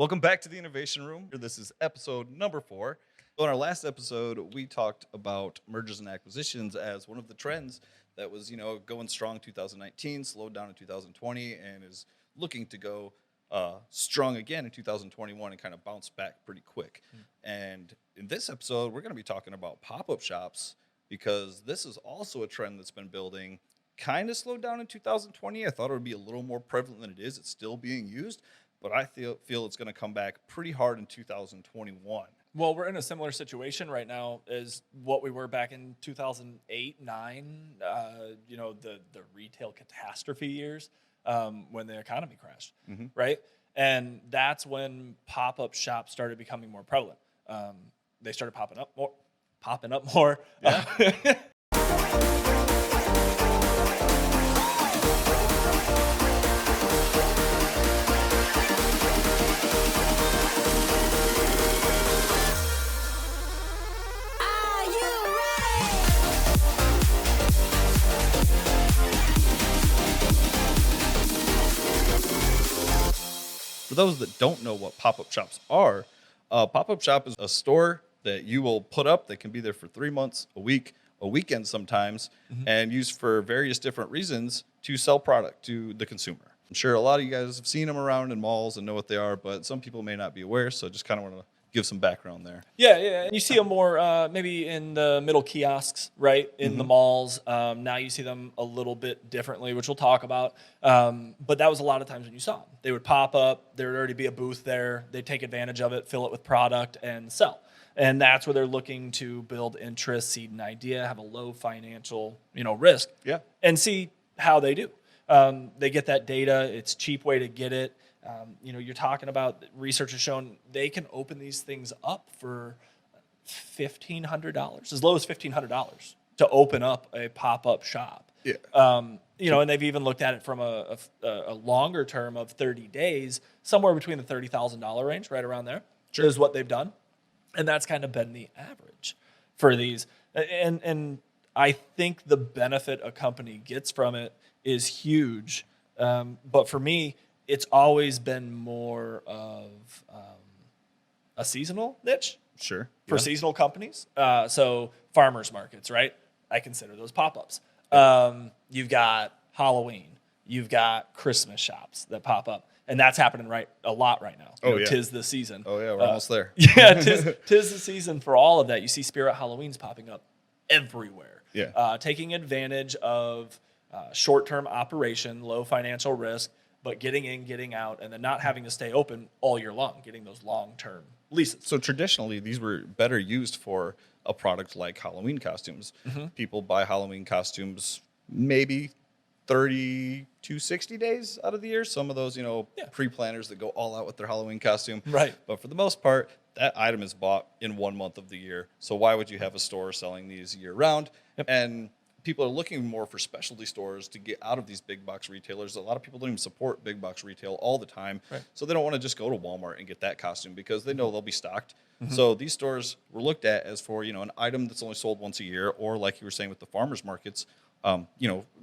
Welcome back to the Innovation Room. This is episode number 4. So in our last episode, we talked about mergers and acquisitions as one of the trends that was, going strong 2019, slowed down in 2020, and is looking to go strong again in 2021 and kind of bounce back pretty quick. And in this episode, we're going to be talking about pop-up shops because this is also a trend that's been building. Kind of slowed down in 2020. I thought it would be a little more prevalent than it is. It's still being used, but I feel it's going to come back pretty hard in 2021. Well, we're in a similar situation right now as what we were back in 2008, 9, the retail catastrophe years when the economy crashed, right? And that's when pop-up shops started becoming more prevalent. They started popping up more. Yeah. For those that don't know what pop-up shops are, a pop-up shop is a store that you will put up that can be there for 3 months, a week, a weekend sometimes, and used for various different reasons to sell product to the consumer. I'm sure a lot of you guys have seen them around in malls and know what they are, but some people may not be aware, so just kind of want to give some background there. Yeah, and you see them more maybe in the middle kiosks, right, in the malls. Now you see them a little bit differently, which we'll talk about. But that was a lot of times when you saw them. They would pop up, there would already be a booth there, they'd take advantage of it, fill it with product, and sell. And that's where they're looking to build interest, seed an idea, have a low financial risk, and see how they do. They get that data, it's a cheap way to get it. You're talking about research has shown they can open these things up for $1,500, as low as $1,500 to open up a pop-up shop. Yeah. And they've even looked at it from a longer term of 30 days, somewhere between the $30,000 range, right around there, is what they've done. And that's kind of been the average for these. And I think the benefit a company gets from it is huge. But for me, it's always been more of a seasonal niche for seasonal companies. So farmers markets, right? I consider those pop-ups. You've got Halloween. You've got Christmas shops that pop up. And that's happening a lot right now. Tis the season. Oh, yeah, we're almost there. Yeah, tis the season for all of that. You see Spirit Halloween's popping up everywhere. Yeah. Taking advantage of short-term operation, low financial risk, but getting in, getting out, and then not having to stay open all year long, getting those long-term leases. So traditionally, these were better used for a product like Halloween costumes. People buy Halloween costumes maybe 30 to 60 days out of the year. Some of those, pre-planners that go all out with their Halloween costume. Right. But for the most part, that item is bought in 1 month of the year. So why would you have a store selling these year round? Yep. And people are looking more for specialty stores to get out of these big box retailers. A lot of people don't even support big box retail all the time. Right. So they don't want to just go to Walmart and get that costume because they know they'll be stocked. So these stores were looked at as for, an item that's only sold once a year, or like you were saying with the farmers markets,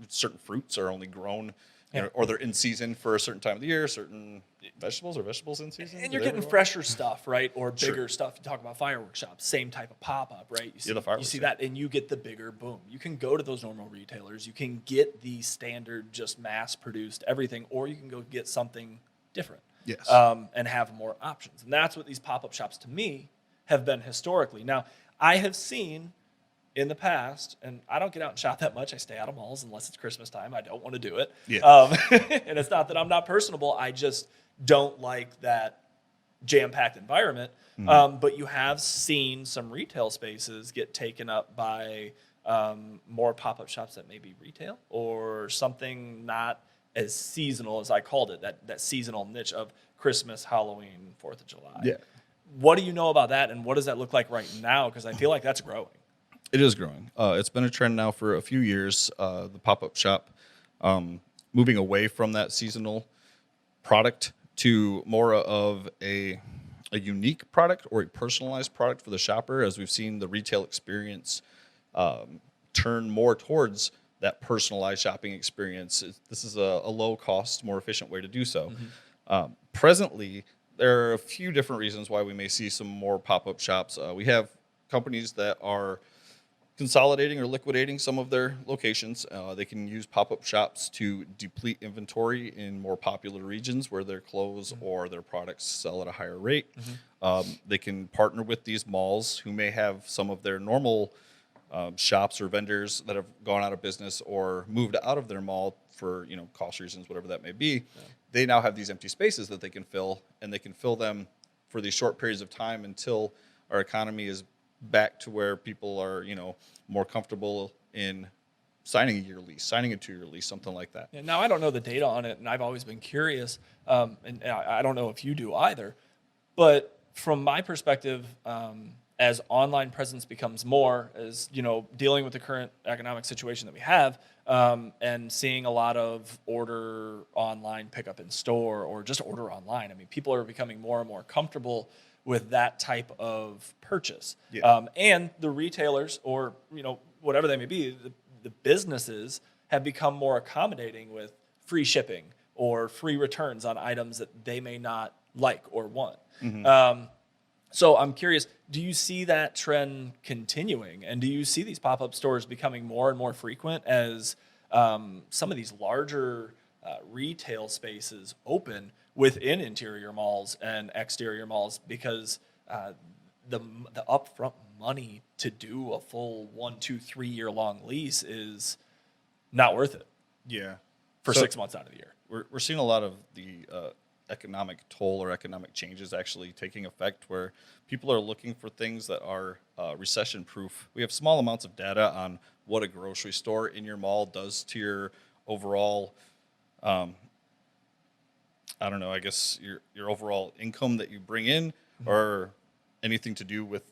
certain fruits are only grown, or they're in season for a certain time of the year, certain vegetables in season. And you're getting fresher stuff, right? Or bigger stuff. You talk about fireworks shops, same type of pop-up, right? You see that, and you get the bigger boom. You can go to those normal retailers. You can get the standard, just mass-produced everything, or you can go get something different. Yes. And have more options. And that's what these pop-up shops, to me, have been historically. Now, I have seen in the past, and I don't get out and shop that much. I stay out of malls unless it's Christmas time. I don't want to do it. Yeah. And it's not that I'm not personable. I just don't like that jam-packed environment. But you have seen some retail spaces get taken up by more pop-up shops that may be retail or something not as seasonal as I called it, that seasonal niche of Christmas, Halloween, 4th of July. Yeah. What do you know about that, and what does that look like right now? Because I feel like that's growing. It is growing. It's been a trend now for a few years, the pop-up shop, moving away from that seasonal product to more of a unique product or a personalized product for the shopper, as we've seen the retail experience turn more towards that personalized shopping experience. This is a low-cost, more efficient way to do so. Presently, there are a few different reasons why we may see some more pop-up shops. We have companies that are consolidating or liquidating some of their locations. They can use pop-up shops to deplete inventory in more popular regions where their clothes or their products sell at a higher rate. They can partner with these malls who may have some of their normal shops or vendors that have gone out of business or moved out of their mall for cost reasons, whatever that may be. They now have these empty spaces that they can fill, and they can fill them for these short periods of time until our economy is back to where people are, more comfortable in signing a year lease, signing a 2-year lease, something like that. Yeah, now, I don't know the data on it, and I've always been curious, and I don't know if you do either. But from my perspective, as online presence becomes more, as dealing with the current economic situation that we have, and seeing a lot of order online, pick up in store, or just order online. I mean, people are becoming more and more comfortable with that type of purchase. Yeah. And the retailers, or whatever they may be, the businesses have become more accommodating with free shipping or free returns on items that they may not like or want. So I'm curious, do you see that trend continuing? And do you see these pop-up stores becoming more and more frequent as some of these larger retail spaces open within interior malls and exterior malls? Because the upfront money to do a full 1, 2, 3 year long lease is not worth it. Yeah. For 6 months out of the year. We're seeing a lot of the economic toll or economic changes actually taking effect, where people are looking for things that are recession proof. We have small amounts of data on what a grocery store in your mall does to your overall, I don't know, I guess your overall income that you bring in, or anything to do with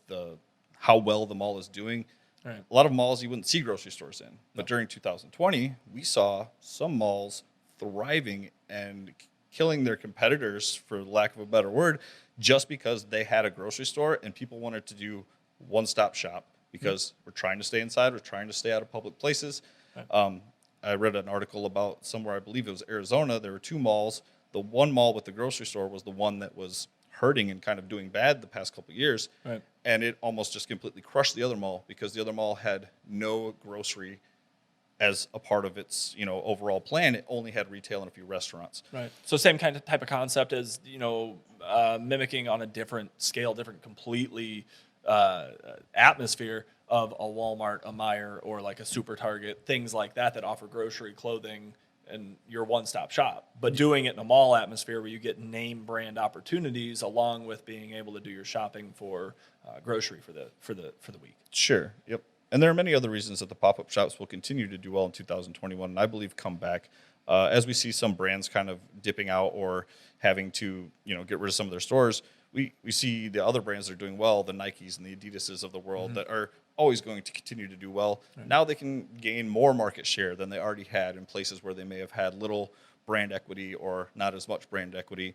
how well the mall is doing. Right. A lot of malls you wouldn't see grocery stores in, but during 2020, we saw some malls thriving and killing their competitors, for lack of a better word, just because they had a grocery store and people wanted to do one-stop shop because we're trying to stay inside, we're trying to stay out of public places. Right. I read an article about somewhere, I believe it was Arizona, there were 2 malls. The one mall with the grocery store was the one that was hurting and kind of doing bad the past couple of years. Right. And it almost just completely crushed the other mall because the other mall had no grocery as a part of its overall plan. It only had retail and a few restaurants. Right. So same kind of type of concept as mimicking on a different scale, different completely atmosphere of a Walmart, a Meijer, or like a Super Target, things like that offer grocery, clothing, and your one-stop shop. But doing it in a mall atmosphere where you get name brand opportunities along with being able to do your shopping for grocery for the week. Sure. Yep. And there are many other reasons that the pop-up shops will continue to do well in 2021, and I believe come back as we see some brands kind of dipping out or having to get rid of some of their stores. We see the other brands that are doing well, the Nikes and the Adidases of the world, that are always going to continue to do well. Right. Now they can gain more market share than they already had in places where they may have had little brand equity or not as much brand equity.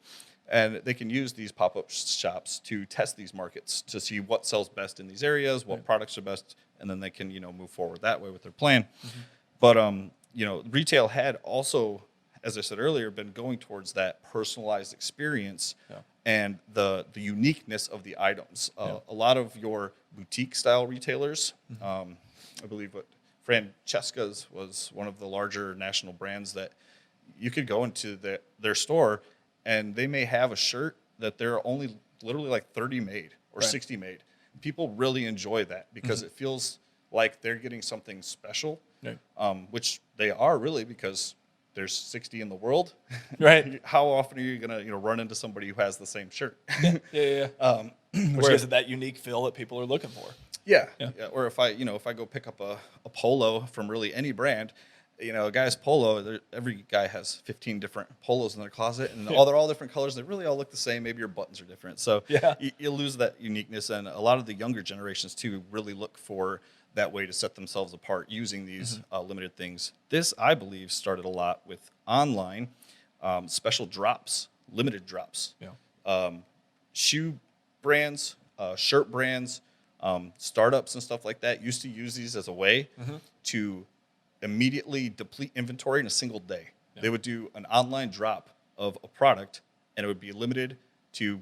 And they can use these pop-up shops to test these markets to see what sells best in these areas, what products are best, and then they can move forward that way with their plan. But retail had also, as I said earlier, been going towards that personalized experience and the uniqueness of the items. A lot of your boutique style retailers, I believe what Francesca's was one of the larger national brands that you could go into their store and they may have a shirt that they're only literally like 30 made or 60 made. People really enjoy that because it feels like they're getting something special, which they are really, because there's 60 in the world. Right. How often are you going to run into somebody who has the same shirt? Yeah. Which gives it that unique feel that people are looking for. Yeah. Or if I go pick up a polo from really any brand, a guy's polo, every guy has 15 different polos in their closet, and they're all different colors. They really all look the same. Maybe your buttons are different. So you lose that uniqueness. And a lot of the younger generations, too, really look for that way to set themselves apart using these limited things. This, I believe, started a lot with online special drops, limited drops. Shoe brands, shirt brands, startups and stuff like that used to use these as a way to immediately deplete inventory in a single day. They would do an online drop of a product, and it would be limited to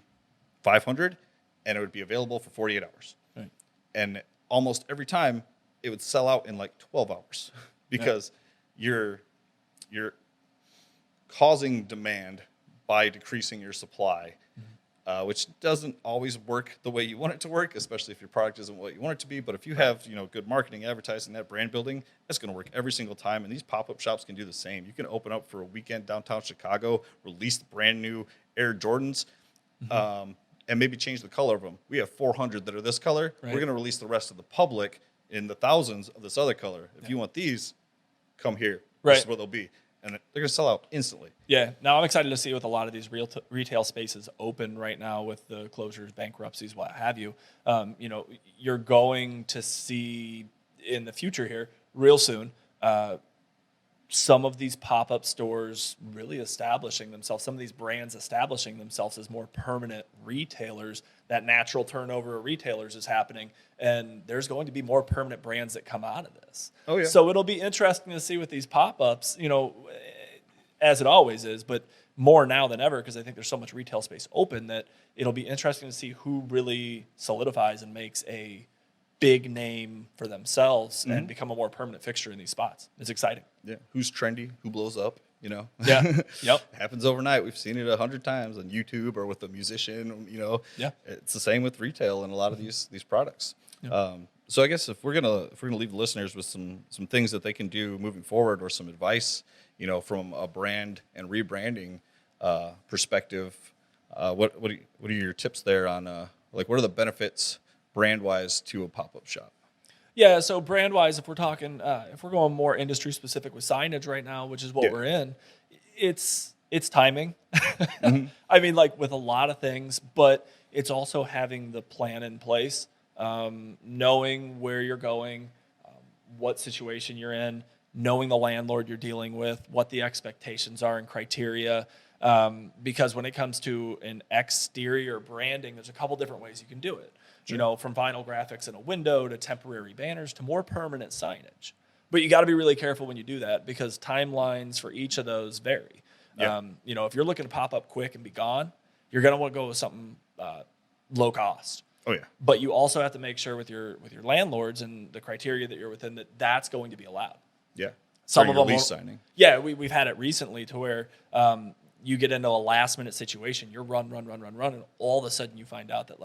500, and it would be available for 48 hours. Right. And almost every time it would sell out in like 12 hours because you're causing demand by decreasing your supply, which doesn't always work the way you want it to work, especially if your product isn't what you want it to be. But if you have, good marketing, advertising, that brand building, that's going to work every single time. And these pop-up shops can do the same. You can open up for a weekend downtown Chicago, release the brand new Air Jordans, and maybe change the color of them. We have 400 that are this color. Right. We're going to release the rest of the public in the thousands of this other color. If you want these, come here. Right. This is where they'll be. And they're going to sell out instantly. Yeah. Now I'm excited to see with a lot of these retail spaces open right now with the closures, bankruptcies, what have you. You're going to see in the future here, real soon, some of these pop-up stores really establishing themselves, some of these brands establishing themselves as more permanent retailers. That natural turnover of retailers is happening, and there's going to be more permanent brands that come out of this. Oh, yeah. So it'll be interesting to see with these pop-ups, as it always is, but more now than ever, because I think there's so much retail space open that it'll be interesting to see who really solidifies and makes a big name for themselves and become a more permanent fixture in these spots. It's exciting. Yeah. Who's trendy? Who blows up? Yeah. Yep. Happens overnight. We've seen it 100 times on YouTube or with a musician. Yeah. It's the same with retail and a lot of these products. Yeah. So I guess if we're gonna leave the listeners with some things that they can do moving forward or some advice, from a brand and rebranding perspective, what are your tips there on what are the benefits brand wise to a pop-up shop? Yeah, so brand wise, if we're talking, if we're going more industry specific with signage right now, which is what we're in, it's timing. I mean, like with a lot of things, but it's also having the plan in place, knowing where you're going, what situation you're in, knowing the landlord you're dealing with, what the expectations are and criteria. Because when it comes to an exterior branding, there's a couple different ways you can do it. Sure. From vinyl graphics in a window to temporary banners to more permanent signage. But you got to be really careful when you do that because timelines for each of those vary. Yeah. If you're looking to pop up quick and be gone, you're going to want to go with something low cost. Oh yeah. But you also have to make sure with your landlords and the criteria that you're within that that's going to be allowed. Yeah. Some of them lease signing. Yeah, we've had it recently to where you get into a last minute situation, you're run, and all of a sudden you find out that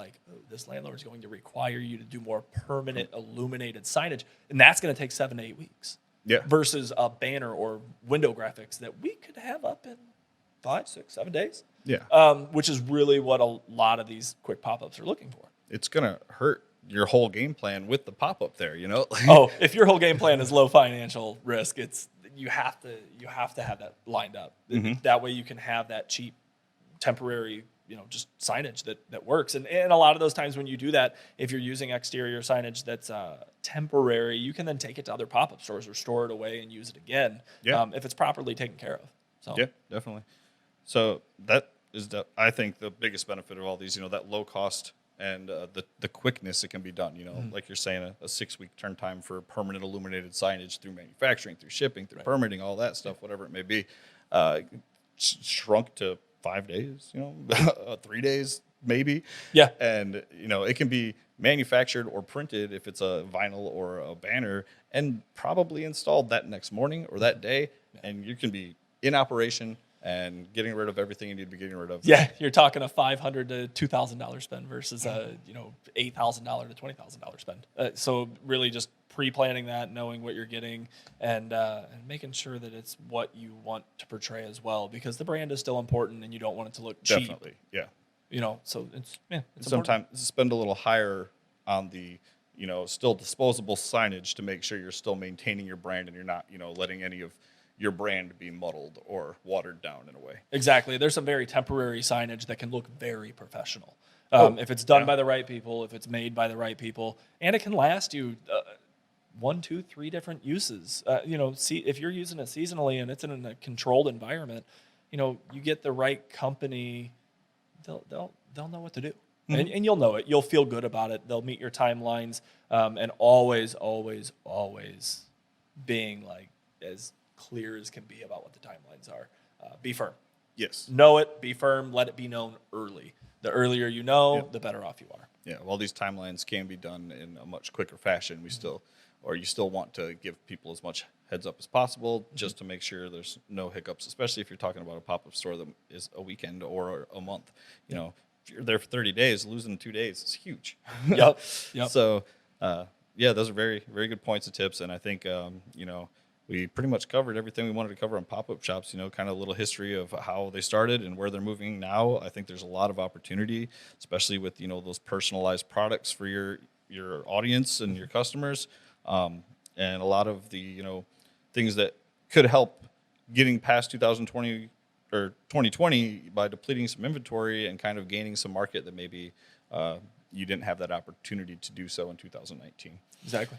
this landlord is going to require you to do more permanent illuminated signage, and that's going to take 7 to 8 weeks. Yeah. Versus a banner or window graphics that we could have up in 5, 6, 7 days. Yeah. Which is really what a lot of these quick pop-ups are looking for. It's gonna hurt your whole game plan with the pop-up there, If your whole game plan is low financial risk, you have to have that lined up. That way you can have that cheap temporary, just signage that works. And a lot of those times when you do that, if you're using exterior signage that's temporary, you can then take it to other pop-up stores or store it away and use it again. Yeah. If it's properly taken care of. So yeah, definitely. So that is I think the biggest benefit of all these, that low cost and the quickness it can be done. Like you're saying, a 6-week turn time for permanent illuminated signage through manufacturing, through shipping, through permitting, all that stuff, whatever it may be, shrunk to 5 days, 3 days maybe. Yeah. And, it can be manufactured or printed if it's a vinyl or a banner and probably installed that next morning or that day. Yeah. And you can be in operation and getting rid of everything you need to be getting rid of. Yeah, you're talking a $500 to $2,000 spend versus a $8,000 to $20,000 spend. So really just pre-planning that, knowing what you're getting, and making sure that it's what you want to portray as well, because the brand is still important, and you don't want it to look cheap. Definitely, yeah. So it's sometimes spend a little higher on the still disposable signage to make sure you're still maintaining your brand and you're not letting any of your brand be muddled or watered down in a way. Exactly. There's some very temporary signage that can look very professional. If it's done by the right people, if it's made by the right people, and it can last you 1, 2, 3 different uses. If you're using it seasonally and it's in a controlled environment, you get the right company, they'll know what to do. Mm-hmm. And you'll know it. You'll feel good about it. They'll meet your timelines, and always, always, always being as clear as can be about what the timelines are. Be firm. Yes. Know it, be firm, let it be known early. The earlier you know, the better off you are. Yeah, while these timelines can be done in a much quicker fashion, you still want to give people as much heads up as possible just to make sure there's no hiccups, especially if you're talking about a pop-up store that is a weekend or a month. You know, if you're there for 30 days, losing 2 days is huge. Yep. So, those are very, very good points and tips. And I think, we pretty much covered everything we wanted to cover on pop-up shops, kind of a little history of how they started and where they're moving now. I think there's a lot of opportunity, especially with, those personalized products for your audience and your customers. And a lot of the, things that could help getting past 2020 or 2020 by depleting some inventory and kind of gaining some market that maybe you didn't have that opportunity to do so in 2019. Exactly.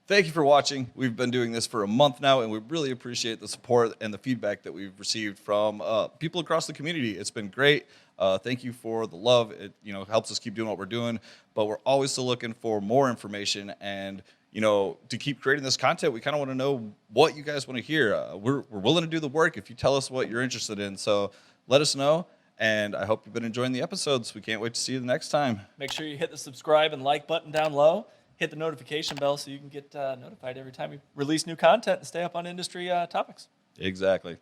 Thank you for watching. We've been doing this for a month now, and we really appreciate the support and the feedback that we've received from people across the community. It's been great. Thank you for the love. It helps us keep doing what we're doing, but we're always still looking for more information. And to keep creating this content, we kind of want to know what you guys want to hear. We're willing to do the work if you tell us what you're interested in. So let us know. And I hope you've been enjoying the episodes. We can't wait to see you the next time. Make sure you hit the subscribe and like button down low. Hit the notification bell so you can get notified every time we release new content and stay up on industry topics. Exactly.